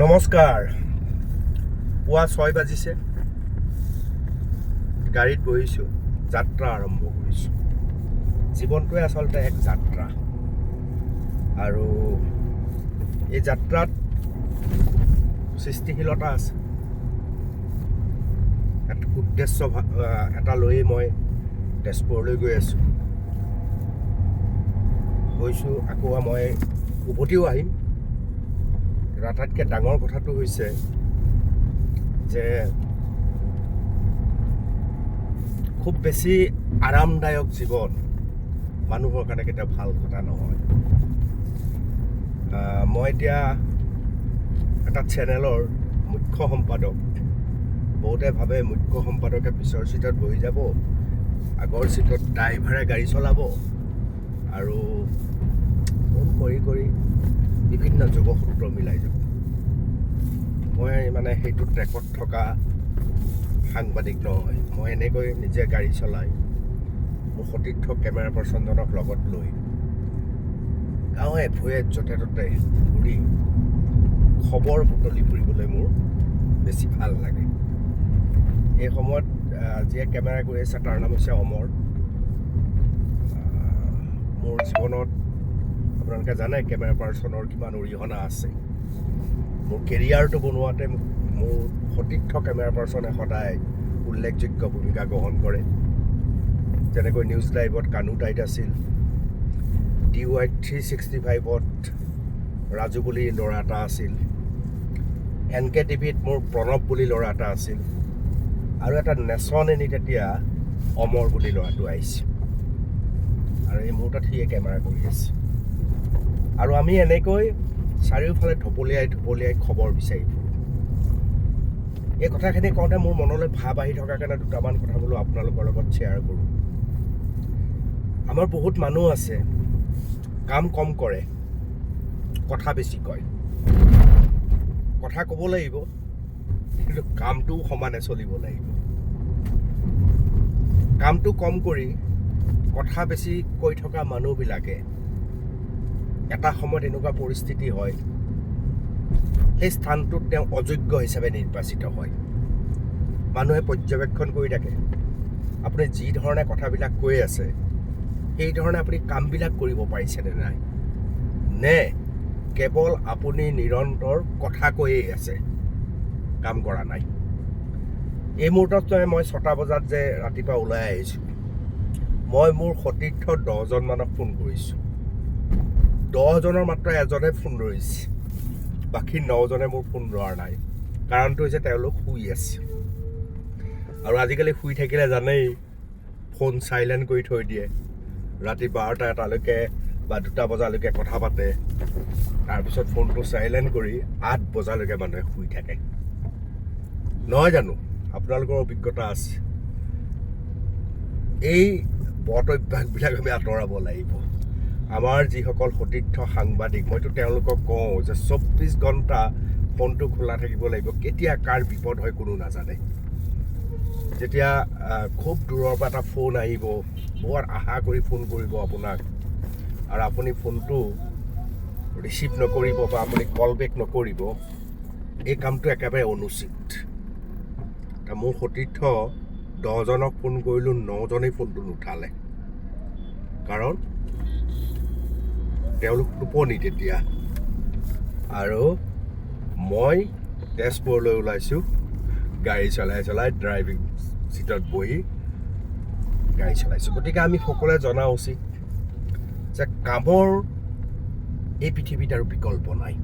নমস্কাৰ। পুৱা 6 বাজিছে, গাড়ীত বহিছোঁ, যাত্ৰা আৰম্ভ কৰিছোঁ। জীৱনটোৱে আচলতে এক যাত্ৰা, আৰু এই যাত্ৰাত সৃষ্টিশীলতা আছে। উদ্দেশ্য এটা লৈয়ে মই তেজপুৰলৈ গৈ আছোঁ। গৈছোঁ, আকৌ মই উভতিও আহিম। আটাইতকৈ ডাঙৰ কথাটো হৈছে যে খুব বেছি আৰামদায়ক জীৱন মানুহৰ কাৰণে কেতিয়াও ভাল কথা নহয়। মই এতিয়া এটা চেনেলৰ মুখ্য সম্পাদক। বহুতে ভাবে মুখ্য সম্পাদকে পিছৰ চিটত বহি যাব, আগৰ চিটত ড্ৰাইভাৰে গাড়ী চলাব, আৰু ফোন কৰি কৰি বিভিন্ন যোগসূত্ৰ মিলাই যাব। মই সেইটো ট্ৰেকত থকা সাংবাদিক নহয়। মই এনেকৈ নিজে গাড়ী চলাই মোৰ সতীৰ্থ কেমেৰা পাৰ্চনজনক লগত লৈ গাঁৱে ভূঞে য'তে ত'তে ঘূৰি খবৰ বুটলি ফুৰিবলৈ মোৰ বেছি ভাল লাগে। এই সময়ত যিয়ে কেমেৰা কৰি আছে তাৰ নাম হৈছে অমৰ। মোৰ জীৱনত আপোনালোকে জানে কেমেৰা পাৰ্চনৰ কিমান অৰিহণা আছে। মোৰ কেৰিয়াৰটো বনোৱাতে মোৰ সতীৰ্থ কেমেৰা পাৰ্চনে সদায় উল্লেখযোগ্য ভূমিকা গ্ৰহণ কৰে। যেনেকৈ নিউজ লাইভত কানু তাইত আছিল, DY 365ত ৰাজু বুলি ল'ৰা এটা আছিল, NK TVত মোৰ প্ৰণৱ বুলি ল'ৰা এটা আছিল, আৰু এটা নেশ্যন এনিত এতিয়া অমৰ বুলি ল'ৰাটো আহিছে, আৰু এই মুহূৰ্তত সিয়ে কেমেৰা কৰি আছে। আৰু আমি এনেকৈ চাৰিওফালে ঢপলিয়াই খবৰ বিচাৰি ফুৰোঁ। এই কথাখিনি কওঁতে মোৰ মনলৈ ভাৱ আহি থকাৰ কাৰণে দুটামান কথা বোলো আপোনালোকৰ লগত শ্বেয়াৰ কৰোঁ। আমাৰ বহুত মানুহ আছে, কাম কম কৰে, কথা বেছি কয়। কথা ক'ব লাগিব, কিন্তু কামটোও সমানে চলিব লাগিব। কামটো কম কৰি কথা বেছি কৈ থকা মানুহবিলাকে এটা সময়ত এনেকুৱা পৰিস্থিতি হয়, সেই স্থানটোত তেওঁ অযোগ্য হিচাপে নিৰ্বাচিত হয়। মানুহে পৰ্যবেক্ষণ কৰি থাকে আপুনি যি ধৰণে কথাবিলাক কৈ আছে, সেই ধৰণে আপুনি কামবিলাক কৰিব পাৰিছেনে নাই, নে কেৱল আপুনি নিৰন্তৰ কথা কৈয়ে আছে, কাম কৰা নাই। এই মুহূৰ্তত মই 6টা বজাত যে ৰাতিপুৱা ওলাই আহিছোঁ, মই মোৰ সতীৰ্থ 10জনমানক ফোন কৰিছোঁ। 10জনৰ মাত্ৰ এজনে ফোন ধৰিছে, বাকী 9জনে মোৰ ফোন ধৰা নাই। কাৰণটো হৈছে তেওঁলোক শুই আছে, আৰু আজিকালি শুই থাকিলে জানেই ফোন চাইলেণ্ট কৰি থৈ দিয়ে। ৰাতি 12টা 1টালৈকে বা 2টা বজালৈকে কথা পাতে, তাৰপিছত ফোনটো চাইলেণ্ট কৰি 8 বজালৈকে মানুহে শুই থাকে। নহয় জানো? আপোনালোকৰ অভিজ্ঞতা আছে। এই বদ অভ্যাসবিলাক আমি আঁতৰাব লাগিব। আমাৰ যিসকল সতীৰ্থ সাংবাদিক, মইতো তেওঁলোকক কওঁ যে 24 ঘণ্টা ফোনটো খোলা থাকিব লাগিব। কেতিয়া কাৰ বিপদ হয় কোনো নাজানে। যেতিয়া খুব দূৰৰ পৰা এটা ফোন আহিব, বৰ আশা কৰি ফোন কৰিব আপোনাক, আৰু আপুনি ফোনটো ৰিচিভ নকৰিব বা আপুনি কল বেক নকৰিব, এই কামটো একেবাৰে অনুচিত। মোৰ সতীৰ্থ 10জনক ফোন কৰিলোঁ, 9জনেই ফোনটো নুঠালে, কাৰণ তেওঁলোক টোপনি তেতিয়া। আৰু মই তেজপুৰলৈ ওলাইছোঁ, গাড়ী চলাই ড্ৰাইভিং চিটত বহি গাড়ী চলাইছোঁ। গতিকে আমি সকলোৱে জনা উচিত যে কামৰ এই পৃথিৱীত আৰু বিকল্প নাই।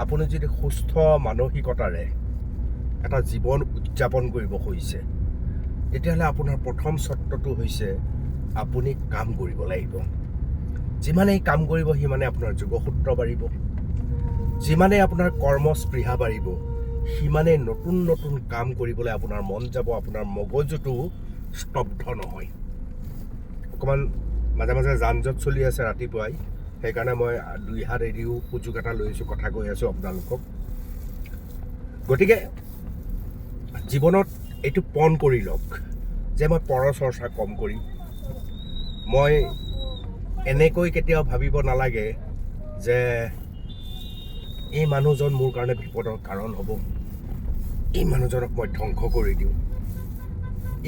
আপুনি যদি সুস্থ মানসিকতাৰে এটা জীৱন উদযাপন কৰিব খুজিছে, তেতিয়াহ'লে আপোনাৰ প্ৰথম চৰ্তটো হৈছে আপুনি কাম কৰিব লাগিব। যিমানেই কাম কৰিব, সিমানে আপোনাৰ যোগসূত্ৰ বাঢ়িব। যিমানেই আপোনাৰ কৰ্মস্পৃহা বাঢ়িব, সিমানেই নতুন নতুন কাম কৰিবলৈ আপোনাৰ মন যাব, আপোনাৰ মগজুটো স্তব্ধ নহয়। অকণমান মাজে মাজে যান জঁট চলি আছে ৰাতিপুৱাই, সেইকাৰণে মই 2 হাত এৰিও সুযোগ এটা লৈছোঁ, কথা কৈ আছোঁ আপোনালোকক। গতিকে জীৱনত এইটো পণ কৰি লওক যে মই পৰচৰ্চা কম কৰিম। মই এনেকৈ কেতিয়াও ভাবিব নালাগে যে এই মানুহজন মোৰ কাৰণে বিপদৰ কাৰণ হ'ব, এই মানুহজনক মই ধ্বংস কৰি দিওঁ।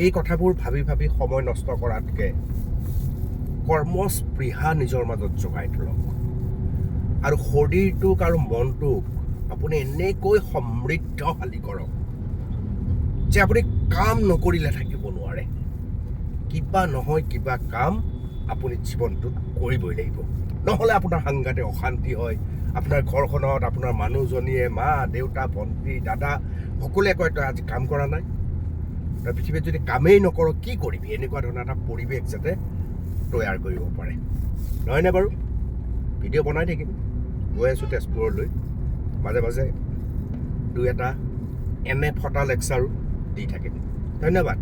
এই কথাবোৰ ভাবি ভাবি সময় নষ্ট কৰাতকৈ কৰ্মস্পৃহা নিজৰ মাজত জগাই তোলক আৰু শৰীৰটোক আৰু মনটোক আপুনি এনেকৈ সমৃদ্ধশালী কৰক যে আপুনি কাম নকৰিলে থাকিব নোৱাৰে। কিবা নহয় কিবা কাম আপুনি জীৱনটোত কৰিবই লাগিব, নহ'লে আপোনাৰ সাংঘাতিক অশান্তি হয়। আপোনাৰ ঘৰখনত আপোনাৰ মানুহজনীয়ে, মা দেউতা ভণ্টি দাদা সকলোৱে কয় তই আজি কাম কৰা নাই, তই পৃথিৱীত যদি কামেই নকৰ কি কৰিবি, এনেকুৱা ধৰণৰ এটা পৰিৱেশ যাতে তৈয়াৰ কৰিব পাৰে। নহয়নে বাৰু? ভিডিঅ' বনাই থাকিম, গৈ আছোঁ তেজপুৰলৈ, মাজে মাজে দুই এটা এনে ফটা লেকচাৰো দি থাকিম। ধন্যবাদ।